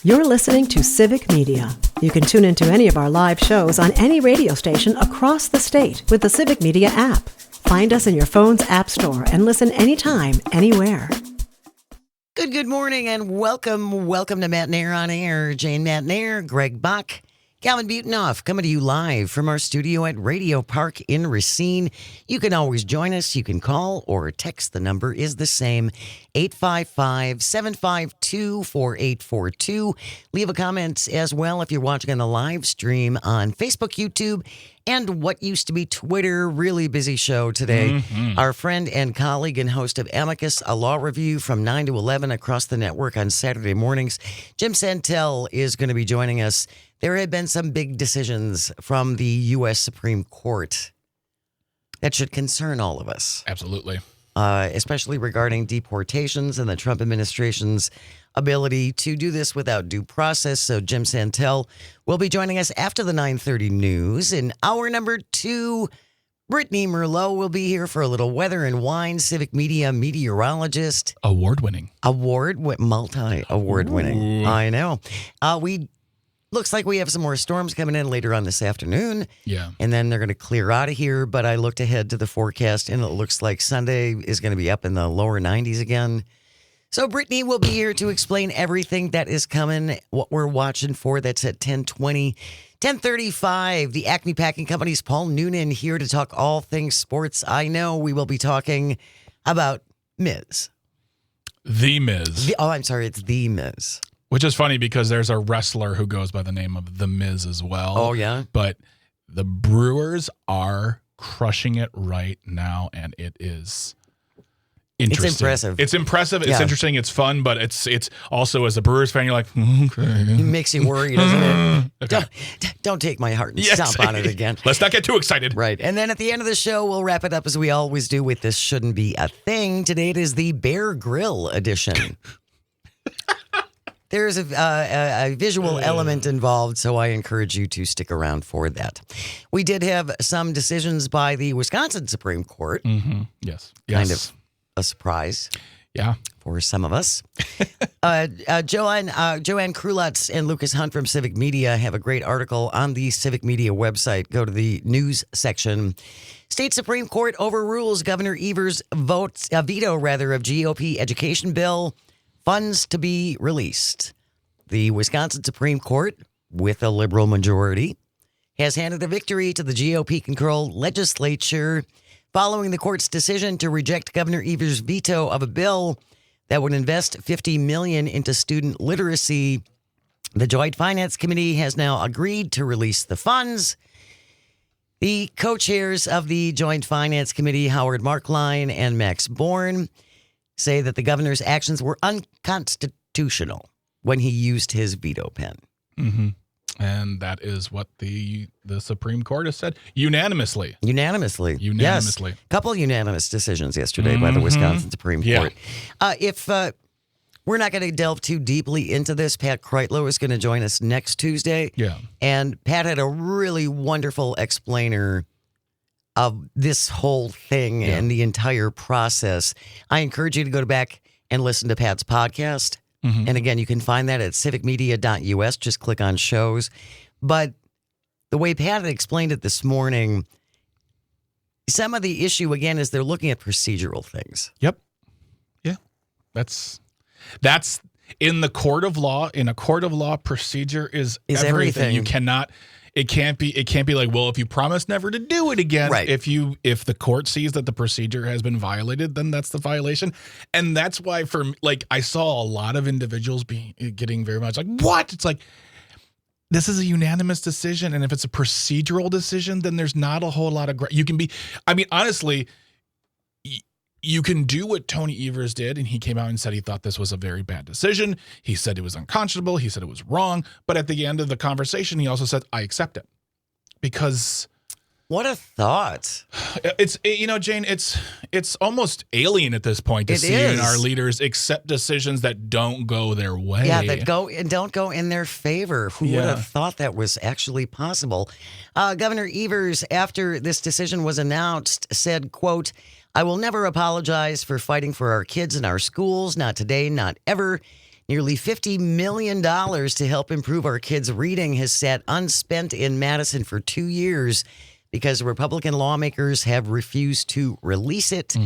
You're listening to Civic Media. You can tune into any of our live shows on any radio station across the state with the Civic Media app. Find us in your phone's app store and listen anytime, anywhere. Good morning and welcome to Matt Nair on Air. Jane Matt Nair, Greg Bach, Calvin Butenhoff coming to you live from our studio at Radio Park in Racine. You can always join us. You can call or text. The number is the same, 855-752-4842. Leave a comment as well if you're watching on the live stream on Facebook, YouTube, and what used to be Twitter. Really busy show today. Our friend and colleague and host of Amicus, a law review from 9 to 11 across the network on Saturday mornings, Jim Santel is going to be joining us. There have been some big decisions from the U.S. Supreme Court that should concern all of us. Absolutely. Especially regarding deportations and the Trump administration's ability to do this without due process. So Jim Santel will be joining us after the 9:30 news. In hour number 2, Brittany Merlot will be here for a little weather and wine. Civic Media meteorologist. Multi-award winning. Ooh. I know. Looks like we have some more storms coming in later on this afternoon. Yeah. And then they're going to clear out of here. But I looked ahead to the forecast, and it looks like Sunday is going to be up in the lower 90s again. So Brittany will be here to explain everything that is coming, what we're watching for. That's at 10:20. 10:35, the Acme Packing Company's Paul Noonan here to talk all things sports. I know we will be talking about Miz. The Miz. It's The Miz. Which is funny because there's a wrestler who goes by the name of The Miz as well. Oh, yeah? But the Brewers are crushing it right now, and it is interesting. It's impressive. It's impressive. It's Yeah. interesting. It's fun, but it's also, as a Brewers fan, you're like, okay. It makes you worry, doesn't it? Okay. Don't take my heart and Yes. stomp on it again. Let's not get too excited. Right. And then at the end of the show, we'll wrap it up as we always do with This Shouldn't Be a Thing. Today it is the Bear Grill edition. There's a visual element involved, so I encourage you to stick around for that. We did have some decisions by the Wisconsin Supreme Court. Mm-hmm. Yes. Kind of a surprise. Yeah. For some of us. Joanne Krulutz and Lucas Hunt from Civic Media have a great article on the Civic Media website. Go to the news section. State Supreme Court overrules Governor Evers' veto of GOP education bill. Funds to be released. The Wisconsin Supreme Court, with a liberal majority, has handed a victory to the GOP-controlled legislature following the court's decision to reject Governor Evers' veto of a bill that would invest $50 million into student literacy. The Joint Finance Committee has now agreed to release the funds. The co-chairs of the Joint Finance Committee, Howard Markline and Max Bourne, say that the governor's actions were unconstitutional when he used his veto pen. Mm-hmm. And that is what the Supreme Court has said unanimously. Unanimously. Yes. Couple unanimous decisions yesterday by the Wisconsin Supreme Court. If we're not going to delve too deeply into this, Pat Kreitlow is going to join us next Tuesday. Yeah. And Pat had a really wonderful explainer of this whole thing and the entire process. I encourage you to go back and listen to Pat's podcast. Mm-hmm. And again, you can find that at civicmedia.us. Just click on shows. But the way Pat had explained it this morning, some of the issue, again, is they're looking at procedural things. Yep. Yeah. That's in the court of law. In a court of law, procedure is everything. You cannot... It can't be like, well, if you promise never to do it again, right. If the court sees that the procedure has been violated, then that's the violation. And that's why I saw a lot of individuals getting very much like, what? It's like, this is a unanimous decision. And if it's a procedural decision, then there's not a whole lot of, honestly, you can do what Tony Evers did, and he came out and said he thought this was a very bad decision. He said it was unconscionable. He said it was wrong. But at the end of the conversation, he also said, I accept it. Because... What a thought. Jane, it's almost alien at this point to see our leaders accept decisions that don't go their way. Yeah, that don't go in their favor. Who would have thought that was actually possible? Governor Evers, after this decision was announced, said, quote, I will never apologize for fighting for our kids in our schools. Not today, not ever. Nearly $50 million to help improve our kids' reading has sat unspent in Madison for 2 years because Republican lawmakers have refused to release it.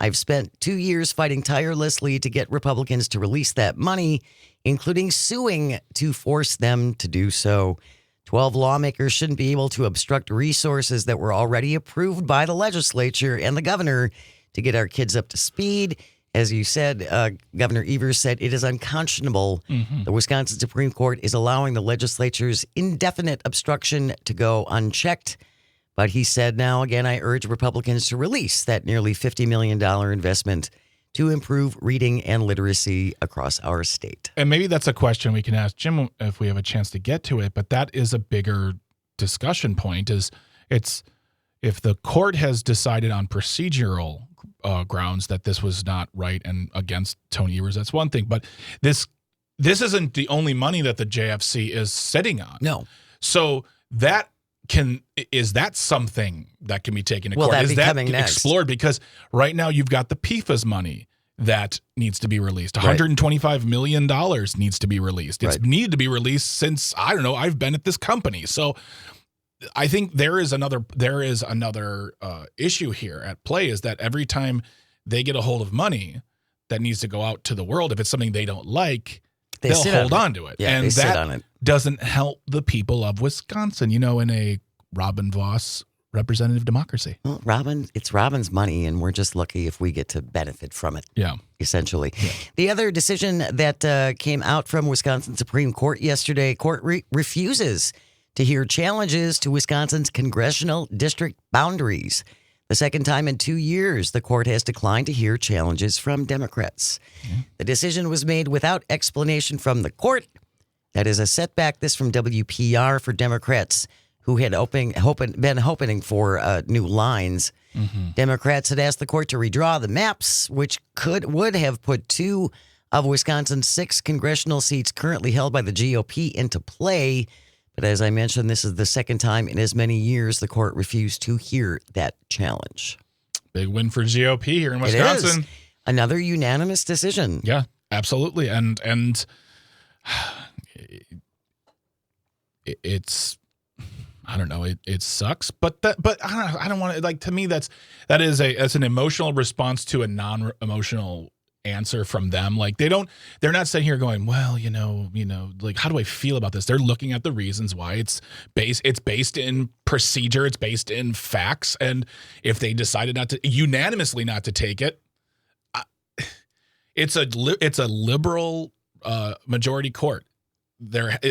I've spent 2 years fighting tirelessly to get Republicans to release that money, including suing to force them to do so. 12 lawmakers shouldn't be able to obstruct resources that were already approved by the legislature and the governor to get our kids up to speed. As you said, Governor Evers said it is unconscionable. The Wisconsin Supreme Court is allowing the legislature's indefinite obstruction to go unchecked. But he said, now again, I urge Republicans to release that nearly $50 million investment to improve reading and literacy across our state. And maybe that's a question we can ask Jim if we have a chance to get to it, but that is a bigger discussion point. It's if the court has decided on procedural grounds that this was not right and against Tony Evers, that's one thing. But this isn't the only money that the JFC is sitting on. No. So is that something that can be taken to Will court? that Is be that coming next? explored? Because right now you've got the PFAS money that needs to be released. $125 million needs to be released. It's needed to be released since, I don't know, I've been at this company. So I think there is another issue here at play, is that every time they get a hold of money that needs to go out to the world, if it's something they don't like, they'll hold on to it. Yeah, and they sit that on it. doesn't help the people of Wisconsin, in a Robin Voss representative democracy. Well, it's Robin's money, and we're just lucky if we get to benefit from it. Yeah. Essentially. Yeah. The other decision that came out from Wisconsin Supreme Court yesterday, court refuses to hear challenges to Wisconsin's congressional district boundaries. The second time in 2 years, the court has declined to hear challenges from Democrats. The decision was made without explanation from the court. That is a setback. This from WPR for Democrats who had been hoping for new lines. Democrats had asked the court to redraw the maps, which would have put 2 of Wisconsin's 6 congressional seats currently held by the GOP into play. But as I mentioned, this is the second time in as many years the court refused to hear that challenge. Big win for GOP here in Wisconsin. It is. Another unanimous decision. Yeah, absolutely. And it's, I don't know, it sucks, but I don't want to, like, to me, that's an emotional response to a non-emotional answer from them. Like, they're not sitting here going, well, like, how do I feel about this? They're looking at the reasons why. It's based in procedure, it's based in facts, and if they decided unanimously not to take it, it's a liberal majority court.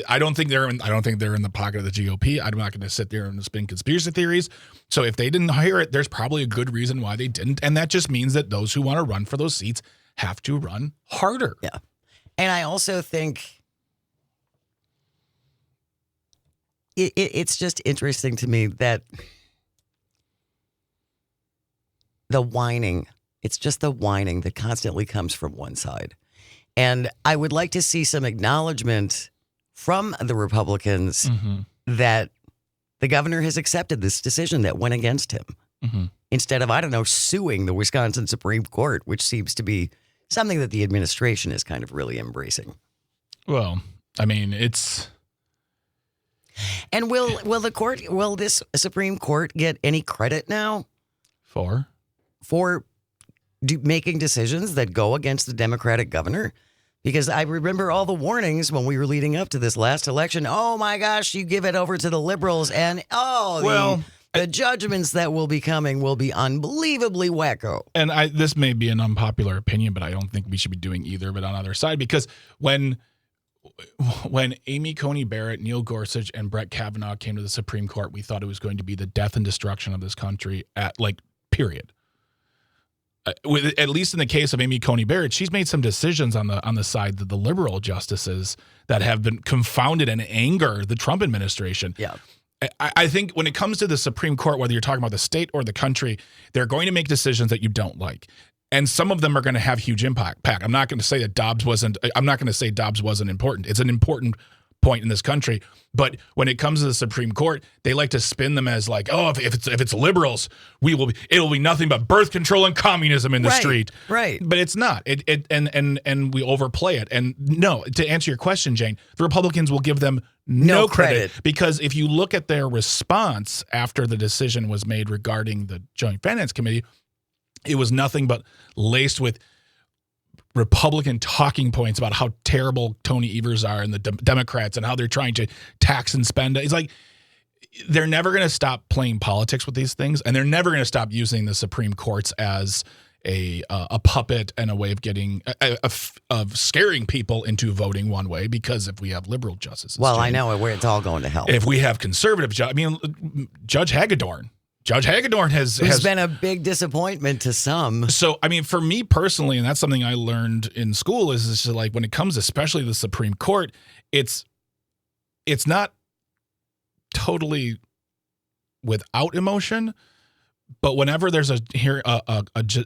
I don't think they're in the pocket of the GOP. I'm not going to sit there and spin conspiracy theories. So if they didn't hear it, there's probably a good reason why they didn't, and that just means that those who want to run for those seats have to run harder. Yeah. And I also think it's just interesting to me that it's just the whining that constantly comes from one side. And I would like to see some acknowledgement from the Republicans that the governor has accepted this decision that went against him. Instead of, suing the Wisconsin Supreme Court, which seems to be something that the administration is kind of really embracing. Well, I mean, it's... And will this Supreme Court get any credit now? For making decisions that go against the Democratic governor? Because I remember all the warnings when we were leading up to this last election. Oh my gosh, you give it over to the liberals, and the judgments that will be coming will be unbelievably wacko. And this may be an unpopular opinion, but I don't think we should be doing either, but on the other side, because when Amy Coney Barrett, Neil Gorsuch, and Brett Kavanaugh came to the Supreme Court, we thought it was going to be the death and destruction of this country period. At least in the case of Amy Coney Barrett, she's made some decisions on the side of the liberal justices that have been confounded and anger the Trump administration. Yeah. I think when it comes to the Supreme Court, whether you're talking about the state or the country, they're going to make decisions that you don't like. And some of them are going to have huge impact. I'm not going to say that Dobbs wasn't important. It's an important point in this country. But when it comes to the Supreme Court, they like to spin them as like, oh, if it's liberals, it'll be nothing but birth control and communism in the street. Right. But it's not. And we overplay it. And no, to answer your question, Jane, the Republicans will give them no credit, because if you look at their response after the decision was made regarding the Joint Finance Committee, it was nothing but laced with Republican talking points about how terrible Tony Evers are and the Democrats and how they're trying to tax and spend. It's like they're never going to stop playing politics with these things, and they're never going to stop using the Supreme Courts as a puppet and a way of getting of scaring people into voting one way. Because if we have liberal justices, well, I know where it's all going to hell. If we have conservative, Judge Hagedorn has been a big disappointment to some. So, I mean, for me personally, and that's something I learned in school, is just like when it comes especially to the Supreme Court, it's not totally without emotion, but whenever there's a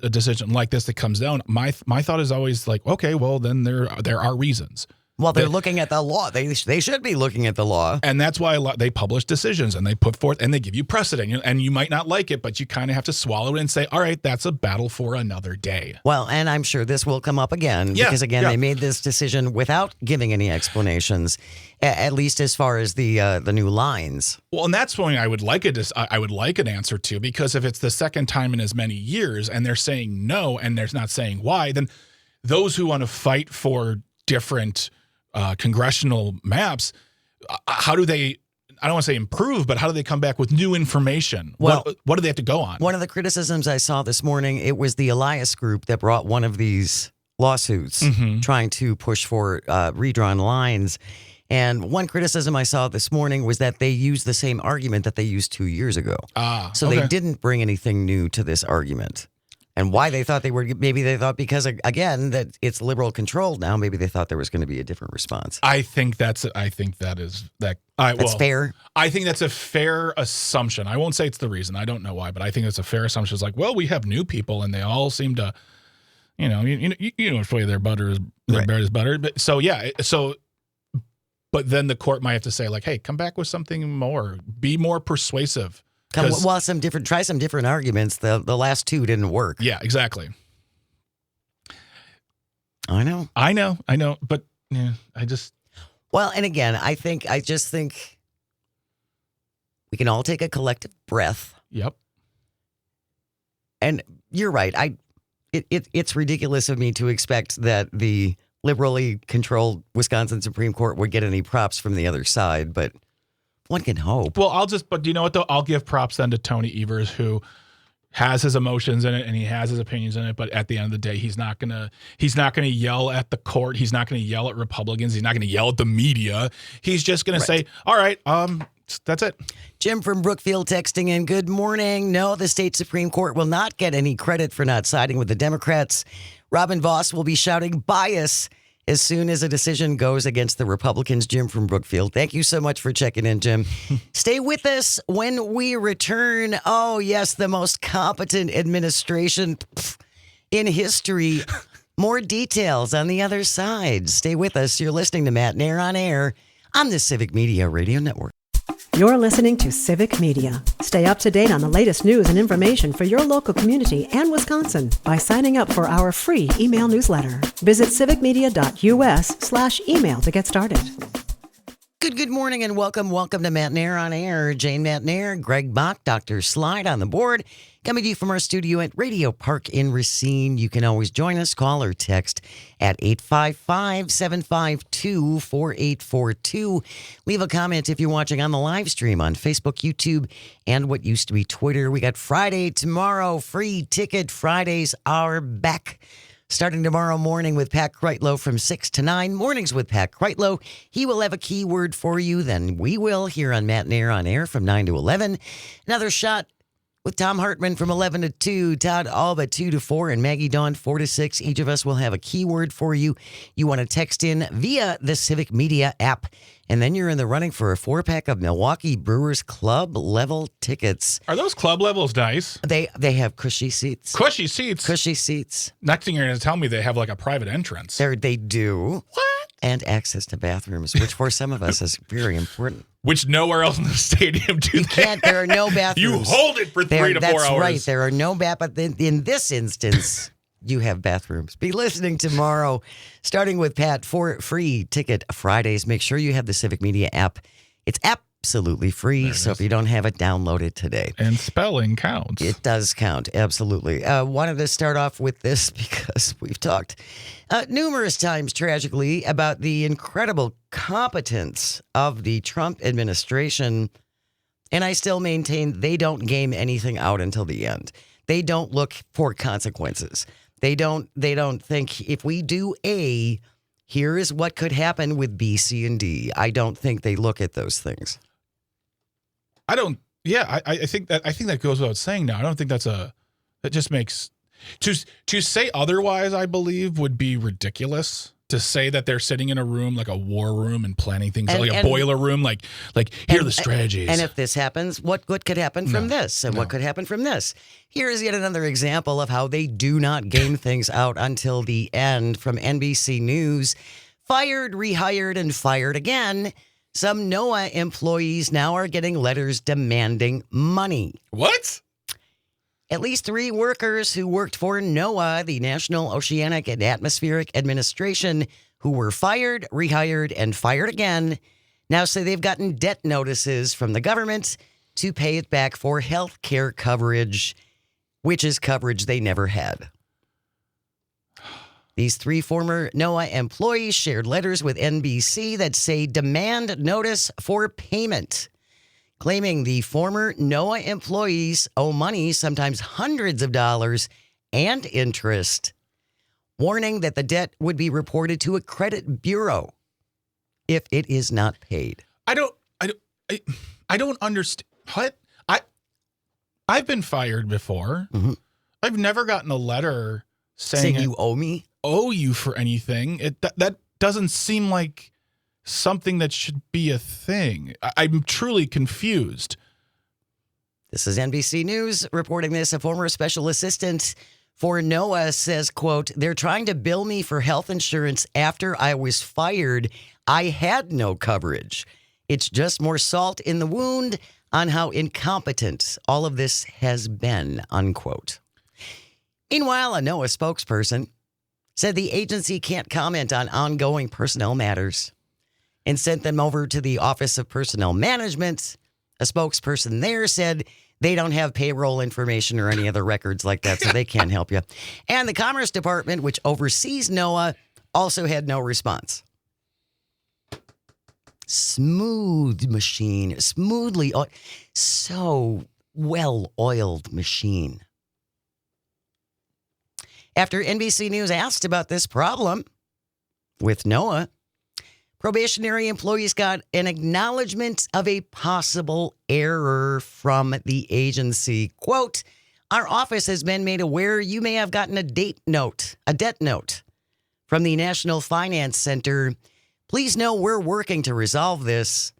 decision like this that comes down, my thought is always like, okay, well, then there are reasons. Well, they're looking at the law. They should be looking at the law. And that's why they publish decisions and they put forth and they give you precedent. And you might not like it, but you kind of have to swallow it and say, all right, that's a battle for another day. Well, and I'm sure this will come up again because, they made this decision without giving any explanations, at least as far as the new lines. Well, and that's when I would like an answer to, because if it's the second time in as many years and they're saying no and they're not saying why, then those who want to fight for different congressional maps, how do they, I don't want to say improve, but how do they come back with new information? Well, what do they have to go on? One of the criticisms I saw this morning, it was the Elias Group that brought one of these lawsuits trying to push for redrawn lines. And one criticism I saw this morning was that they used the same argument that they used 2 years ago. So they didn't bring anything new to this argument. And why they thought maybe they thought because, again, that it's liberal controlled now, maybe they thought there was going to be a different response. I think that's fair. I think that's a fair assumption. I won't say it's the reason. I don't know why, but I think it's a fair assumption. It's like, well, we have new people and they all seem to, you know which way their bread is buttered. But but then the court might have to say like, hey, come back with something more, be more persuasive. Try some different arguments. The last two didn't work. Yeah, exactly. I know. But yeah, Well, and again, I just think we can all take a collective breath. Yep. And you're right. It's ridiculous of me to expect that the liberally controlled Wisconsin Supreme Court would get any props from the other side, but one can hope. Well, but you know what though? I'll give props then to Tony Evers, who has his emotions in it and he has his opinions in it. But at the end of the day, he's not gonna yell at the court. He's not gonna yell at Republicans. He's not gonna yell at the media. He's just gonna say, "All right, that's it." Jim from Brookfield texting in, good morning. No, the state Supreme Court will not get any credit for not siding with the Democrats. Robin Voss will be shouting bias as soon as a decision goes against the Republicans. Jim from Brookfield. Thank you so much for checking in, Jim. Stay with us when we return. Oh, yes, the most competent administration in history. More details on the other side. Stay with us. You're listening to Matt Nair on Air on the Civic Media Radio Network. You're listening to Civic Media. Stay up to date on the latest news and information for your local community and Wisconsin by signing up for our free email newsletter. Visit civicmedia.us/email to get started. Good morning and welcome to Matt Nair on Air. Jane Matt Nair, Greg Bach, Dr. Slide on the board. Coming to you from our studio at Radio Park in Racine. You can always join us, call or text at 855-752-4842. Leave a comment if you're watching on the live stream on Facebook, YouTube, and what used to be Twitter. We got Friday tomorrow. Free ticket Fridays are back. Starting tomorrow morning with Pat Kreitlow from 6 to 9. Mornings with Pat Kreitlow. He will have a keyword for you. Then we will here on Matt Nair on Air from 9 to 11. Another shot with Tom Hartman from 11 to 2, Todd Alba 2 to 4, and Maggie Dawn 4 to 6. Each of us will have a keyword for you. You want to text in via the Civic Media app, and then you're in the running for a 4-pack of Milwaukee Brewers Club level tickets. Are those club levels nice? They have cushy seats. Cushy seats? Cushy seats. Next thing you're going to tell me they have like a private entrance. They do. What? and access to bathrooms, which for some of us is very important. Which nowhere else in the stadium do You can't. There are no bathrooms. You hold it for 3 to 4 hours. That's right. There are no but in this instance, you have bathrooms. Be listening tomorrow, starting with Pat, for free ticket Fridays. Make sure you have the Civic Media app. It's absolutely free, so if you don't have it, download it today. And spelling counts. It does count, absolutely. Wanted to start off with this because we've talked numerous times, tragically, about the incredible competence of the Trump administration, and I still maintain they don't game anything out until the end. They don't look for consequences. They don't think if we do A, here is what could happen with B, C, and D. I don't think they look at those things. I don't. Yeah, I think that goes without saying. Now, I don't think that just makes to say otherwise. I believe would be ridiculous. To say that they're sitting in a room like a war room and planning things like a boiler room, like here are the strategies. And if this happens, what could happen from this, and what could happen from this? Here is yet another example of how they do not game things out until the end. From NBC News, fired, rehired, and fired again. Some NOAA employees now are getting letters demanding money. What? At least 3 workers who worked for NOAA, the National Oceanic and Atmospheric Administration, who were fired, rehired, and fired again, now say they've gotten debt notices from the government to pay it back for health care coverage, which is coverage they never had. These 3 former NOAA employees shared letters with NBC that say demand notice for payment, claiming the former NOAA employees owe money, sometimes hundreds of dollars, and interest, warning that the debt would be reported to a credit bureau if it is not paid. I don't understand. What? I've been fired before. Mm-hmm. I've never gotten a letter saying you owe me? Owe you for anything. That doesn't seem like something that should be a thing. I'm truly confused. This is NBC News reporting this. A former special assistant for NOAA says, quote, they're trying to bill me for health insurance after I was fired. I had no coverage. It's just more salt in the wound on how incompetent all of this has been, unquote. Meanwhile, a NOAA spokesperson said the agency can't comment on ongoing personnel matters and sent them over to the Office of Personnel Management. A spokesperson there said they don't have payroll information or any other records like that, so they can't help you. And the Commerce Department, which oversees NOAA, also had no response. Smooth machine, so well-oiled machine. After NBC News asked about this problem with NOAA, probationary employees got an acknowledgement of a possible error from the agency. Quote, our office has been made aware you may have gotten a debt note from the National Finance Center. Please know we're working to resolve this.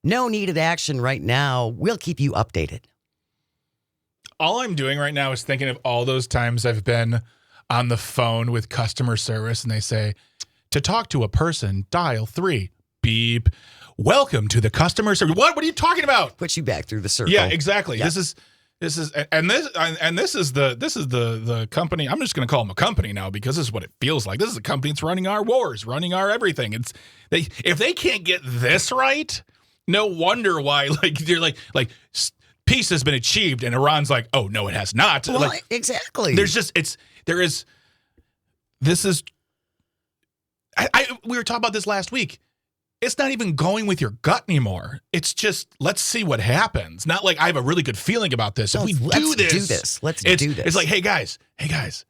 No needed action right now. We'll keep you updated. All I'm doing right now is thinking of all those times I've been on the phone with customer service and they say, to talk to a person, dial 3, beep. Welcome to the customer service. What are you talking about? Puts you back through the circle. Yeah, exactly. Yeah. This is this is the company. I'm just going to call them a company now because this is what it feels like. This is a company that's running our wars, running our everything. If they can't get this right, no wonder why they're like peace has been achieved, and Iran's like, oh no, it has not. Well, exactly. We were talking about this last week. It's not even going with your gut anymore. It's just, let's see what happens. Not like I have a really good feeling about this. If we do this. Let's do this. It's like, hey guys,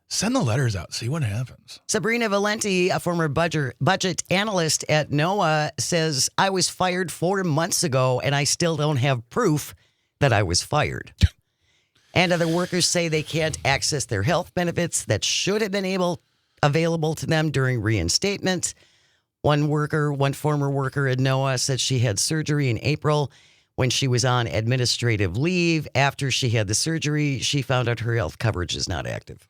send the letters out. See what happens. Sabrina Valenti, a former budget analyst at NOAA, says, I was fired 4 months ago and I still don't have proof that I was fired. And other workers say they can't access their health benefits that should have been available to them during reinstatement. One former worker at NOAA said she had surgery in April when she was on administrative leave. After she had the surgery, she found out her health coverage is not active.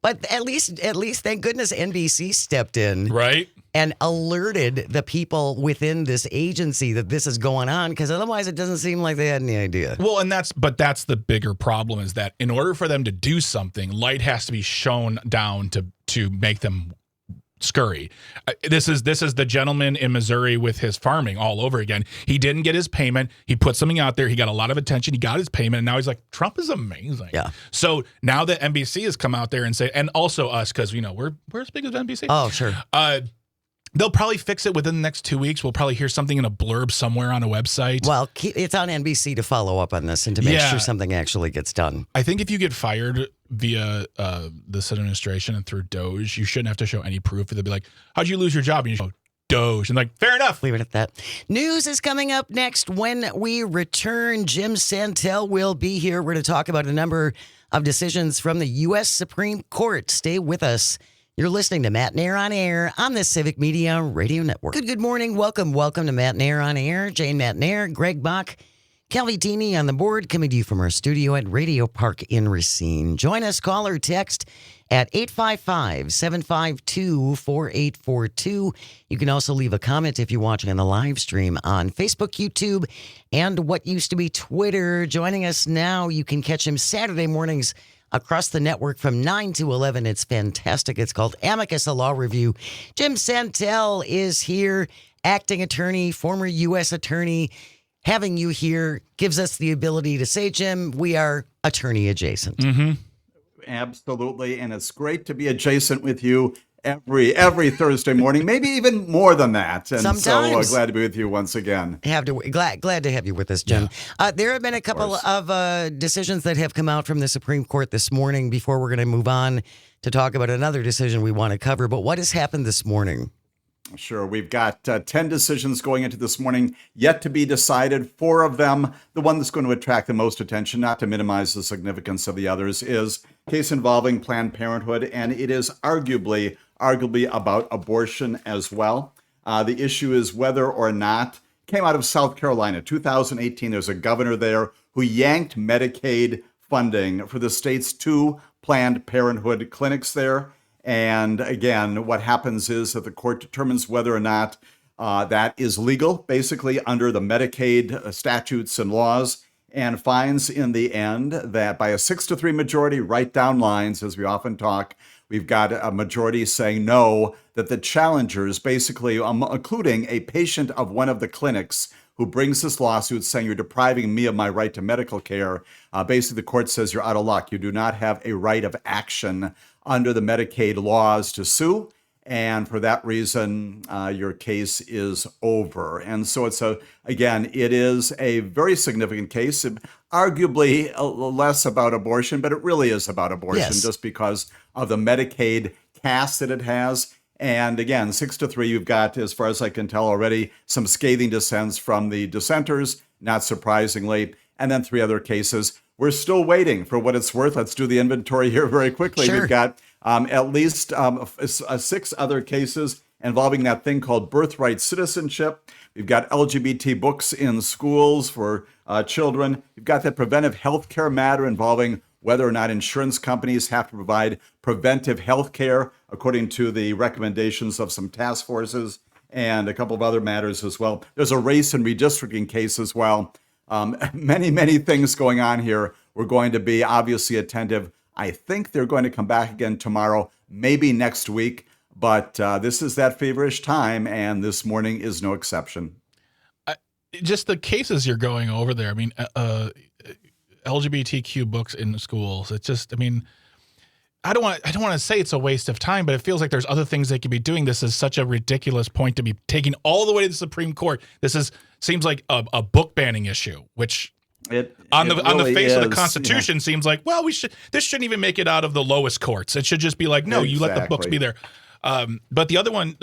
But at least, thank goodness NBC stepped in Right? and alerted the people within this agency that this is going on, because otherwise it doesn't seem like they had any idea. Well, that's the bigger problem, is that in order for them to do something, light has to be shown down to make them scurry. This is the gentleman in Missouri with his farming all over again. He didn't get his payment. He put something out there. He got a lot of attention. He got his payment, and now he's like, Trump is amazing. Yeah. So now that NBC has come out there and say, and also us, because we're as big as NBC. Oh, sure. They'll probably fix it within the next 2 weeks. We'll probably hear something in a blurb somewhere on a website. Well, it's on NBC to follow up on this and to make Yeah. sure something actually gets done. I think if you get fired via this administration and through Doge, you shouldn't have to show any proof. They'll be like, how'd you lose your job? And you show Doge. And like, fair enough. Leave it at that. News is coming up next when we return. Jim Santel will be here. We're going to talk about a number of decisions from the U.S. Supreme Court. Stay with us. You're listening to Matt Nair on Air on the Civic Media Radio Network. Good morning. Welcome to Matt Nair on Air. Jane Matt Nair, Greg Bach, Kelly Dini on the board, coming to you from our studio at Radio Park in Racine. Join us, call or text at 855-752-4842. You can also leave a comment if you're watching on the live stream on Facebook, YouTube, and what used to be Twitter. Joining us now, you can catch him Saturday mornings across the network from 9 to 11. It's fantastic. It's called Amicus, a law review. Jim Santel is here, acting attorney, former U.S. attorney. Having you here gives us the ability to say, Jim, we are attorney adjacent. Mm-hmm. Absolutely. And it's great to be adjacent with you every Thursday morning, maybe even more than that. And Sometimes. so glad to be with you once again. Glad to have you with us, Jim. There have been a couple of decisions that have come out from the Supreme Court this morning before we're going to move on to talk about another decision we want to cover. But what has happened this morning? Sure. We've got 10 decisions going into this morning, yet to be decided. 4 of them, the one that's going to attract the most attention, not to minimize the significance of the others, is a case involving Planned Parenthood, and it is arguably about abortion as well. The issue is whether or not, came out of South Carolina, 2018, there's a governor there who yanked Medicaid funding for the state's 2 Planned Parenthood clinics there. And again, what happens is that the court determines whether or not that is legal, basically under the Medicaid statutes and laws, and finds in the end that by a 6-3 majority, right down lines, as we often talk, we've got a majority saying no, that the challengers, basically including a patient of one of the clinics who brings this lawsuit saying you're depriving me of my right to medical care, basically the court says you're out of luck. You do not have a right of action under the Medicaid laws to sue. And for that reason, your case is over. And so it is a very significant case, arguably less about abortion, but it really is about abortion just because of the Medicaid cast that it has. And again, 6-3, you've got, as far as I can tell already, some scathing dissents from the dissenters, not surprisingly. And then 3 other cases. We're still waiting for what it's worth. Let's do the inventory here very quickly. Sure. We've got at least 6 other cases involving that thing called birthright citizenship. We've got LGBT books in schools for children. You've got that preventive health care matter involving whether or not insurance companies have to provide preventive health care according to the recommendations of some task forces, and a couple of other matters as well. There's a race and redistricting case as well. Many things going on here. We're going to be obviously attentive. I think they're going to come back again tomorrow, maybe next week. But this is that feverish time, and this morning is no exception. Just the cases you're going over there. I mean, LGBTQ books in schools. It's just, I mean, I don't want to say it's a waste of time, but it feels like there's other things they could be doing. This is such a ridiculous point to be taking all the way to the Supreme Court. Seems like a book banning issue, which on the face of the Constitution seems like, well, this shouldn't even make it out of the lowest courts. It should just be like, no, you let the books be there. But the other one,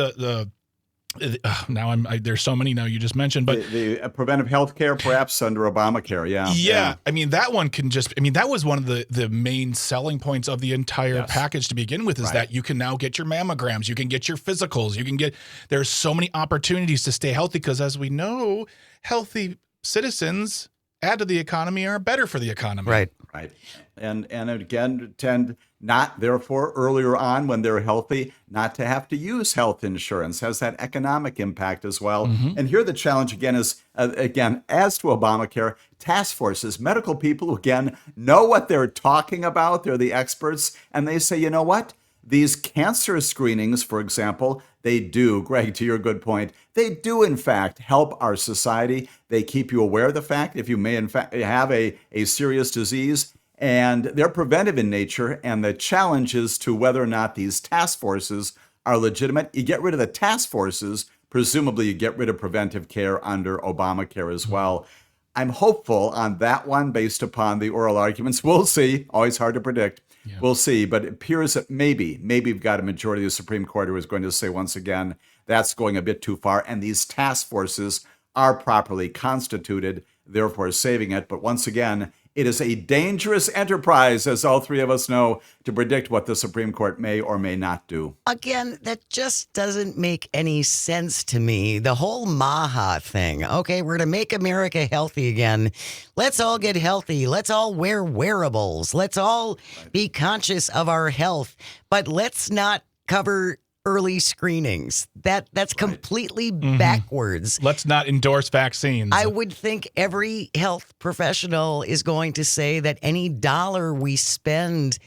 there's so many now you just mentioned, but the preventive health care, perhaps under Obamacare. Yeah. I mean, that one that was one of the main selling points of the entire package to begin with, is that you can now get your mammograms, you can get your physicals, there's so many opportunities to stay healthy, because as we know, healthy citizens add to the economy are better for the economy. Right. Right. And again, tend not, therefore, earlier on when they're healthy, not to have to use health insurance, has that economic impact as well. And here the challenge again is, again, as to Obamacare, task forces, medical people who, again, know what they're talking about. They're the experts. And they say, you know what? These cancer screenings, for example, they do, Greg, to your good point, they do, in fact, help our society. They keep you aware of the fact if you may, in fact, have a serious disease, and they're preventive in nature. And the challenge is to whether or not these task forces are legitimate. You get rid of the task forces, presumably you get rid of preventive care under Obamacare as well. I'm hopeful on that one based upon the oral arguments. We'll see. Always hard to predict. Yeah. We'll see. But it appears that maybe we've got a majority of the Supreme Court who is going to say once again, that's going a bit too far. And these task forces are properly constituted, therefore saving it. But once again, it is a dangerous enterprise, as all three of us know, to predict what the Supreme Court may or may not do. Again, that just doesn't make any sense to me. The whole MAHA thing. Okay, we're to make America healthy again. Let's all get healthy. Let's all wear wearables. Let's all be conscious of our health. But let's not cover early screenings. That's completely backwards. Let's not endorse vaccines. I would think every health professional is going to say that any dollar we spend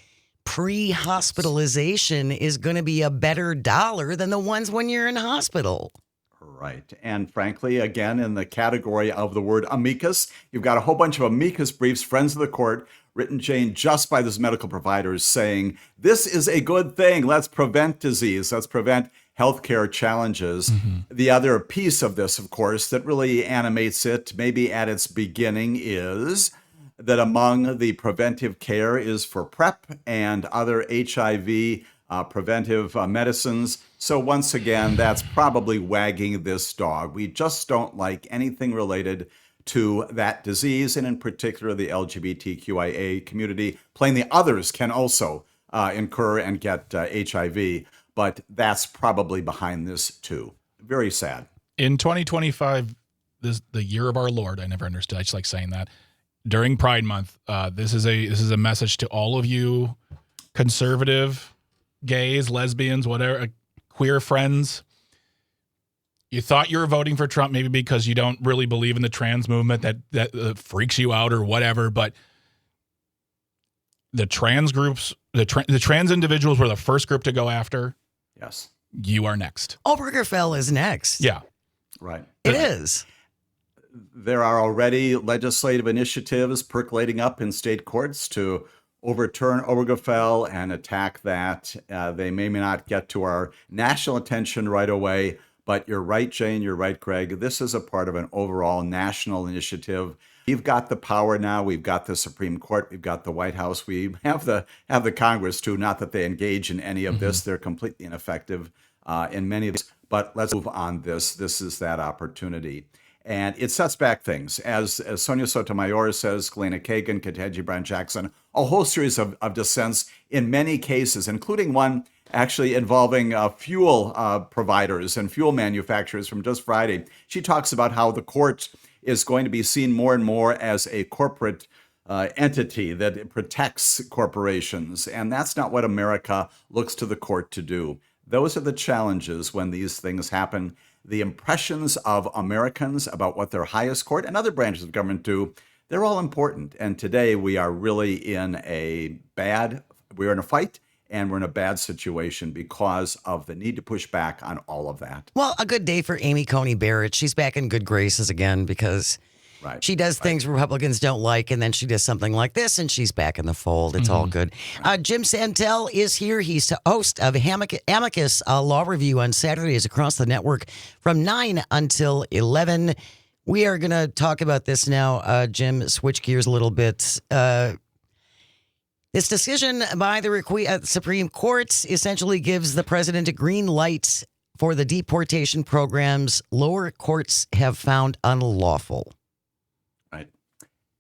pre-hospitalization is going to be a better dollar than the ones when you're in hospital. Right. And frankly, again, in the category of the word amicus, you've got a whole bunch of amicus briefs, friends of the court, written, Jane, just by those medical providers saying, this is a good thing. Let's prevent disease. Let's prevent healthcare challenges. The other piece of this, of course, that really animates it, maybe at its beginning, is that among the preventive care is for PrEP and other HIV preventive medicines. So once again, that's probably wagging this dog. We just don't like anything related to that disease, and in particular the LGBTQIA community. Plainly, others can also incur and get HIV, but that's probably behind this too. Very sad. In 2025, the year of our Lord, I never understood. I just like saying that. During Pride Month, this is a message to all of you conservative, gays, lesbians, whatever, queer friends. You thought you were voting for Trump maybe because you don't really believe in the trans movement that freaks you out or whatever, but the trans groups, the trans individuals were the first group to go after. Yes. You are next. Obergefell is next. Yeah. Right. It is. There are already legislative initiatives percolating up in state courts to overturn Obergefell and attack that. They may not get to our national attention right away, but you're right, Jane, you're right, Greg. This is a part of an overall national initiative. We've got the power now. We've got the Supreme Court. We've got the White House. We have the Congress, too. Not that they engage in any of this. They're completely ineffective in many of these. But let's move on this. This is that opportunity. And it sets back things. As Sonia Sotomayor says, Galena Kagan, Ketanji Brown Jackson, a whole series of dissents in many cases, including one actually involving fuel providers and fuel manufacturers from just Friday. She talks about how the court is going to be seen more and more as a corporate entity that protects corporations. And that's not what America looks to the court to do. Those are the challenges when these things happen. The impressions of Americans about what their highest court and other branches of government do, they're all important. And today we are really we're in a fight. And we're in a bad situation because of the need to push back on all of that. Well, a good day for Amy Coney Barrett. She's back in good graces again because she does things Republicans don't like, and then she does something like this, and she's back in the fold. It's all good. Jim Santel is here. He's the host of Amicus Law Review on Saturdays across the network from 9 until 11. We are going to talk about this now, Jim. Switch gears a little bit. This decision by the Supreme Court essentially gives the president a green light for the deportation programs lower courts have found unlawful. Right.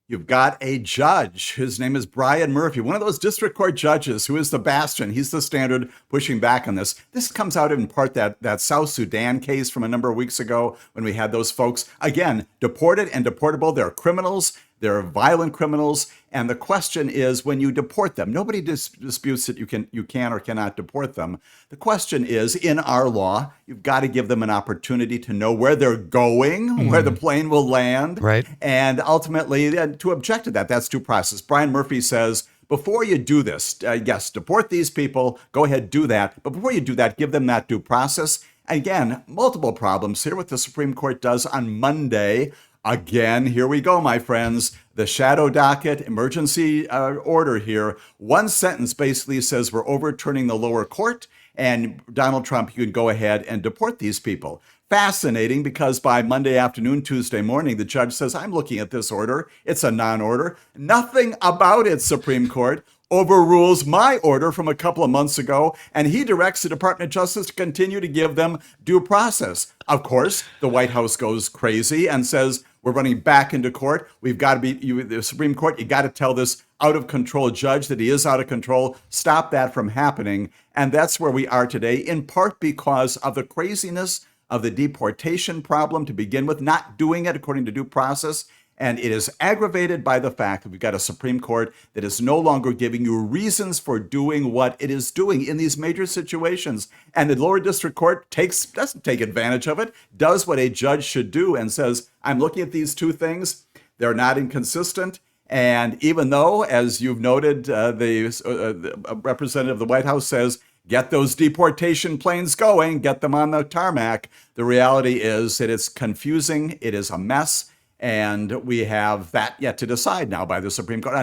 You've got a judge. His name is Brian Murphy, one of those district court judges who is the bastion. He's the standard pushing back on this. This comes out in part that South Sudan case from a number of weeks ago when we had those folks, again, deported and deportable. They're criminals. They're violent criminals. And the question is, when you deport them, nobody disputes that you can or cannot deport them. The question is, in our law, you've got to give them an opportunity to know where they're going, where the plane will land, Right. and ultimately to object to that. That's due process. Brian Murphy says, before you do this, yes, deport these people, go ahead, do that. But before you do that, give them that due process. Again, multiple problems here. What the Supreme Court does on Monday. Again, here we go, my friends. The shadow docket emergency order here. One sentence basically says we're overturning the lower court, and Donald Trump, you can go ahead and deport these people. Fascinating, because by Monday afternoon, Tuesday morning, the judge says, I'm looking at this order. It's a non-order. Nothing about it, Supreme Court, overrules my order from a couple of months ago, and he directs the Department of Justice to continue to give them due process. Of course, the White House goes crazy and says, we're running back into court. We've got to be, the Supreme Court, you got to tell this out-of-control judge that he is out of control. Stop that from happening. And that's where we are today, in part because of the craziness of the deportation problem to begin with, not doing it according to due process. And it is aggravated by the fact that we've got a Supreme Court that is no longer giving you reasons for doing what it is doing in these major situations. And the lower district court doesn't take advantage of it, does what a judge should do and says, I'm looking at these two things. They're not inconsistent. And even though, as you've noted, the representative of the White House says, get those deportation planes going, get them on the tarmac, the reality is that it's confusing, it is a mess. And we have that yet to decide now by the Supreme Court.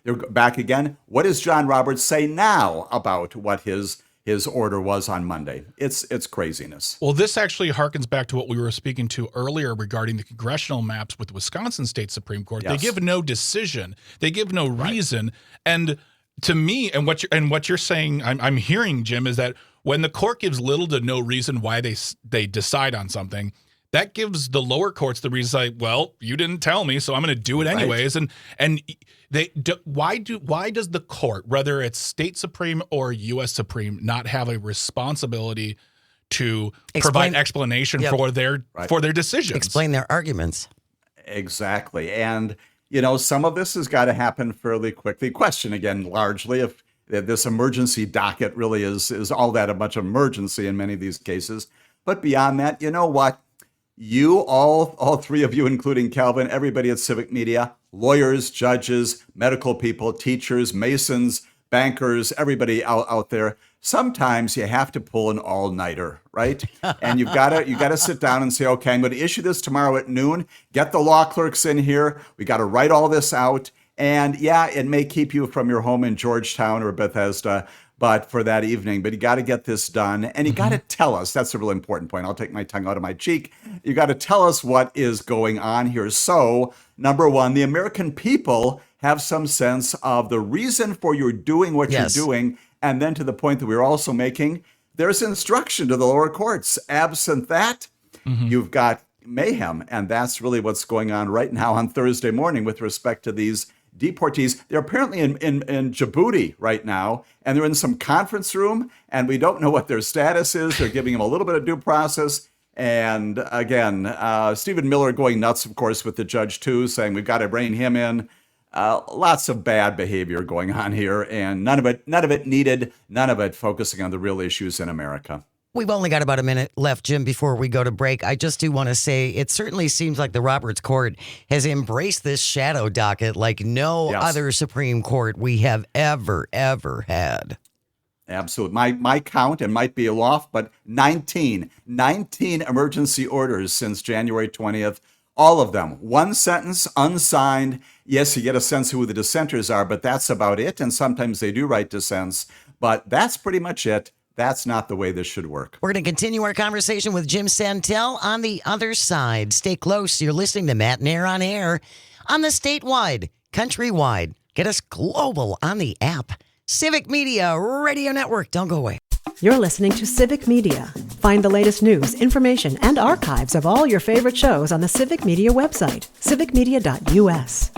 They're back again. What does John Roberts say now about what his order was on Monday? It's craziness. Well, this actually harkens back to what we were speaking to earlier regarding the congressional maps with the Wisconsin State Supreme Court. Yes. They give no decision. They give no reason. And to me, and what you're saying, I'm hearing, Jim, is that when the court gives little to no reason why they decide on something, that gives the lower courts the reason, like, well, you didn't tell me, so I'm going to do it anyways. Right. And why does the court, whether it's state supreme or U.S. Supreme, not have a responsibility to provide explanation for their decisions, explain their arguments? Exactly, and some of this has got to happen fairly quickly. Question again, largely, if this emergency docket really is all that much emergency in many of these cases. But beyond that, you know what? You, all three of you, including Calvin, everybody at Civic Media, lawyers, judges, medical people, teachers, Masons, bankers, everybody out there, sometimes you have to pull an all-nighter, right? And you gotta sit down and say, okay, I'm going to issue this tomorrow at noon. Get the law clerks in here. We got to write all this out. And yeah, it may keep you from your home in Georgetown or Bethesda, but for that evening, but you got to get this done. And you got to tell us, that's a real important point. I'll take my tongue out of my cheek. You got to tell us what is going on here. So, number one, the American people have some sense of the reason for you doing what you're doing. And then to the point that we're also making, there's instruction to the lower courts. Absent that, you've got mayhem. And that's really what's going on right now on Thursday morning with respect to these deportees. They're apparently in Djibouti right now, and they're in some conference room, and we don't know what their status is. They're giving them a little bit of due process. And again, Stephen Miller going nuts, of course, with the judge too, saying we've got to rein him in. Lots of bad behavior going on here, and none of it needed, none of it focusing on the real issues in America. We've only got about a minute left, Jim, before we go to break. I just do want to say it certainly seems like the Roberts Court has embraced this shadow docket like no other Supreme Court we have ever had. Absolutely. My count, and might be aloft, but 19 emergency orders since January 20th. All of them, one sentence, unsigned. Yes, you get a sense of who the dissenters are, but that's about it. And sometimes they do write dissents, but that's pretty much it. That's not the way this should work. We're going to continue our conversation with Jim Santel on the other side. Stay close. You're listening to Matt Nair on air on the statewide, countrywide. Get us global on the app. Civic Media Radio Network. Don't go away. You're listening to Civic Media. Find the latest news, information, and archives of all your favorite shows on the Civic Media website, civicmedia.us.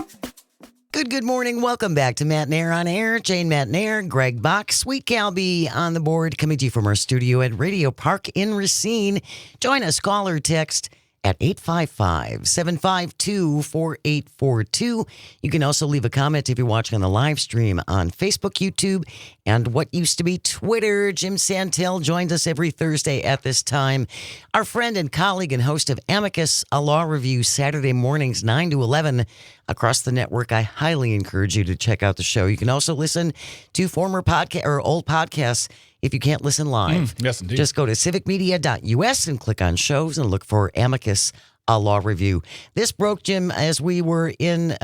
Good morning. Welcome back to Matt Nair on air. Jane Matt Nair, Greg Bach, Sweet Calby on the board, coming to you from our studio at Radio Park in Racine. Join us, call or text at 855-752-4842. You can also leave a comment if you're watching on the live stream on Facebook, YouTube, and what used to be Twitter. Jim Santel joins us every Thursday at this time. Our friend and colleague and host of Amicus, a law review, Saturday mornings 9 to 11 across the network. I highly encourage you to check out the show. You can also listen to former podcast or old podcasts if you can't listen live. Yes, indeed. Just go to civicmedia.us and click on shows and look for Amicus, a law review. This broke, Jim, as we were in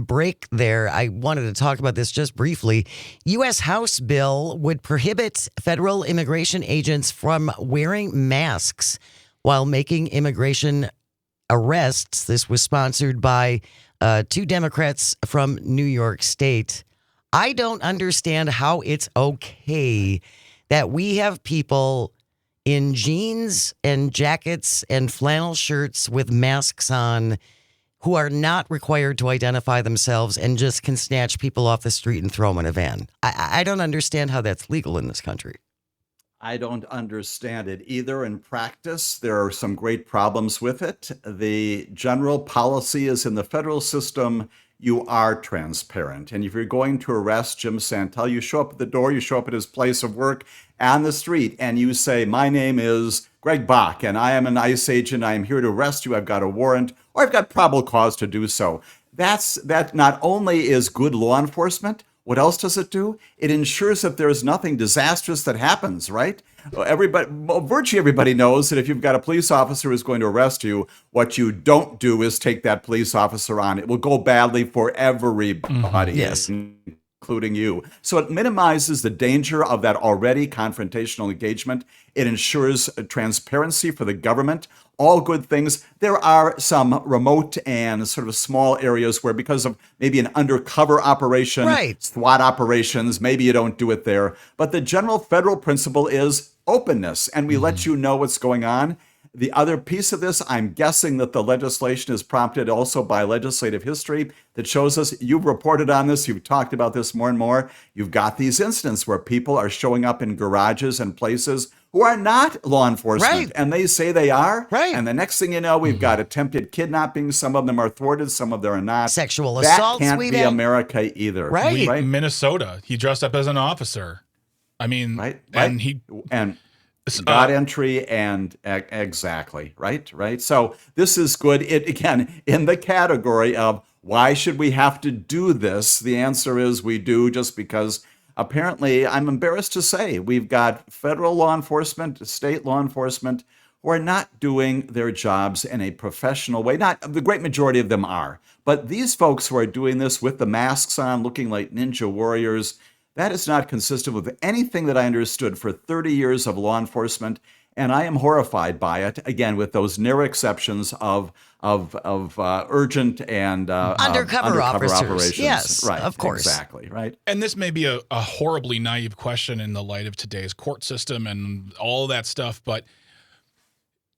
break there. I wanted to talk about this just briefly. U.S. House bill would prohibit federal immigration agents from wearing masks while making immigration arrests. This was sponsored by two Democrats from New York State. I don't understand how it's okay that we have people in jeans and jackets and flannel shirts with masks on who are not required to identify themselves and just can snatch people off the street and throw them in a van. I don't understand how that's legal in this country. I don't understand it either. In practice, there are some great problems with it. The general policy is in the federal system, you are transparent. And if you're going to arrest Jim Santel, you show up at the door, you show up at his place of work on the street, and you say, my name is Greg Bach, and I am an ICE agent. I am here to arrest you. I've got a warrant, or I've got probable cause to do so. That not only is good law enforcement, what else does it do? It ensures that there's nothing disastrous that happens, right? Virtually everybody knows that if you've got a police officer who's going to arrest you, what you don't do is take that police officer on. It will go badly for everybody, Yes, including you. So it minimizes the danger of that already confrontational engagement. It ensures transparency for the government. All good things. There are some remote and sort of small areas where, because of maybe an undercover operation, right, SWAT operations, maybe you don't do it there. But the general federal principle is openness, and we let you know what's going on. The other piece of this, I'm guessing that the legislation is prompted also by legislative history that shows us, you've reported on this, you've talked about this more and more. You've got these incidents where people are showing up in garages and places who are not law enforcement, right, and they say they are. Right. And the next thing you know, we've got attempted kidnapping. Some of them are thwarted, some of them are not. Sexual assaults. That can't be America either. Right. Minnesota, he dressed up as an officer. I mean, Right. and he and got entry and exactly right. So this is good. It again in the category of why should we have to do this? The answer is we do, just because apparently, I'm embarrassed to say, we've got federal law enforcement, state law enforcement who are not doing their jobs in a professional way. Not the great majority of them are, but these folks who are doing this with the masks on, looking like ninja warriors, that is not consistent with anything that I understood for 30 years of law enforcement, and I am horrified by it. Again, with those narrow exceptions of urgent and undercover officers. Operations. Yes, right, of course, exactly, right. And this may be a horribly naive question in the light of today's court system and all that stuff, but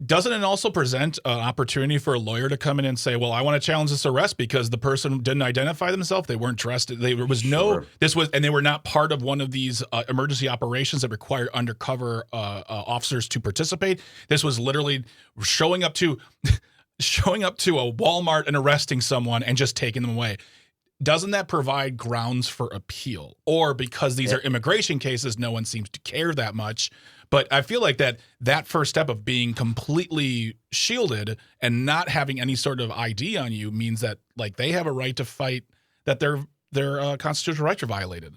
doesn't it also present an opportunity for a lawyer to come in and say, well, I want to challenge this arrest because the person didn't identify themselves, they weren't dressed, there was no, and they were not part of one of these emergency operations that required undercover officers to participate. This was literally showing up to a Walmart and arresting someone and just taking them away. Doesn't that provide grounds for appeal? Or because these are immigration cases, no one seems to care that much. But I feel like that first step of being completely shielded and not having any sort of ID on you means that like they have a right to fight that their constitutional rights are violated.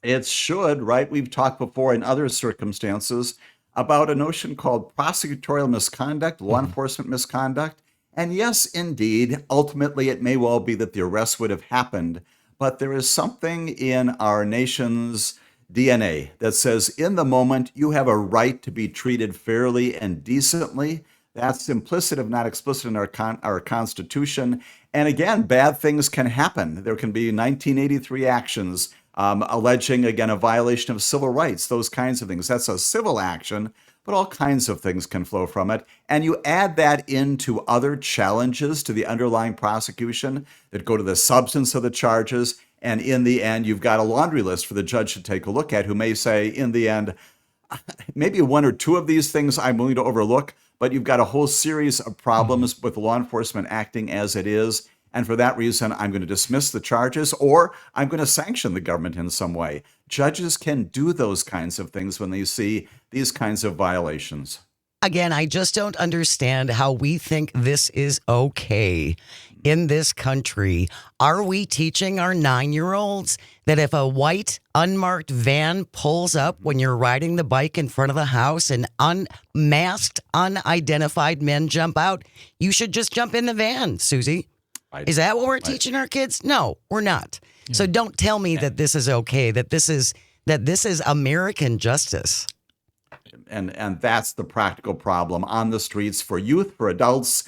It should, right? We've talked before in other circumstances about a notion called prosecutorial misconduct, law enforcement misconduct. And yes, indeed, ultimately it may well be that the arrest would have happened, but there is something in our nation's DNA that says in the moment you have a right to be treated fairly and decently. That's implicit, if not explicit, in our Constitution. And again, bad things can happen. There can be 1983 actions alleging, again, a violation of civil rights, those kinds of things. That's a civil action, but all kinds of things can flow from it. And you add that into other challenges to the underlying prosecution that go to the substance of the charges. And in the end, you've got a laundry list for the judge to take a look at, who may say, in the end, maybe one or two of these things I'm willing to overlook, but you've got a whole series of problems with law enforcement acting as it is. And for that reason, I'm going to dismiss the charges or I'm going to sanction the government in some way. Judges can do those kinds of things when they see these kinds of violations. Again, I just don't understand how we think this is okay in this country. Are we teaching our 9-year-olds that if a white unmarked van pulls up when you're riding the bike in front of the house and unmasked, unidentified men jump out, you should just jump in the van, Susie? Is that what we're teaching our kids? No, we're not. Yeah. So don't tell me that this is okay, that this is American justice. And that's the practical problem on the streets for youth, for adults.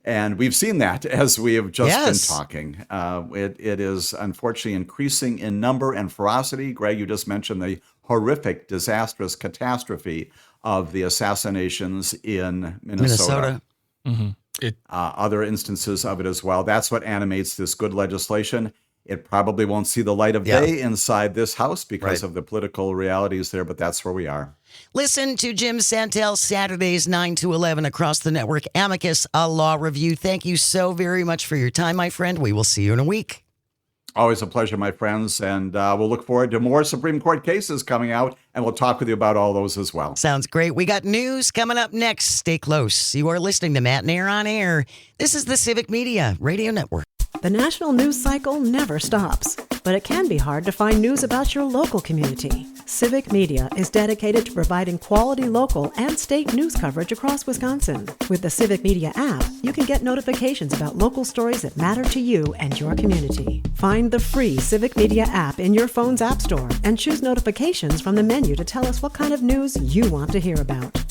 And we've seen that as we have just been talking. It is unfortunately increasing in number and ferocity. Greg, you just mentioned the horrific, disastrous catastrophe of the assassinations in Minnesota. Mm-hmm. Other instances of it as well. That's what animates this good legislation. It probably won't see the light of day inside this House because of the political realities there, but that's where we are. Listen to Jim Santel Saturdays 9 to 11 across the network. Amicus, a law review. Thank you so very much for your time, my friend. We will see you in a week. Always a pleasure, my friends, and we'll look forward to more Supreme Court cases coming out, and we'll talk with you about all those as well. Sounds great. We got news coming up next. Stay close. You are listening to Matt and Air on Air. This is the Civic Media Radio Network. The national news cycle never stops, but it can be hard to find news about your local community. Civic Media is dedicated to providing quality local and state news coverage across Wisconsin. With the Civic Media app, you can get notifications about local stories that matter to you and your community. Find the free Civic Media app in your phone's app store and choose notifications from the menu to tell us what kind of news you want to hear about.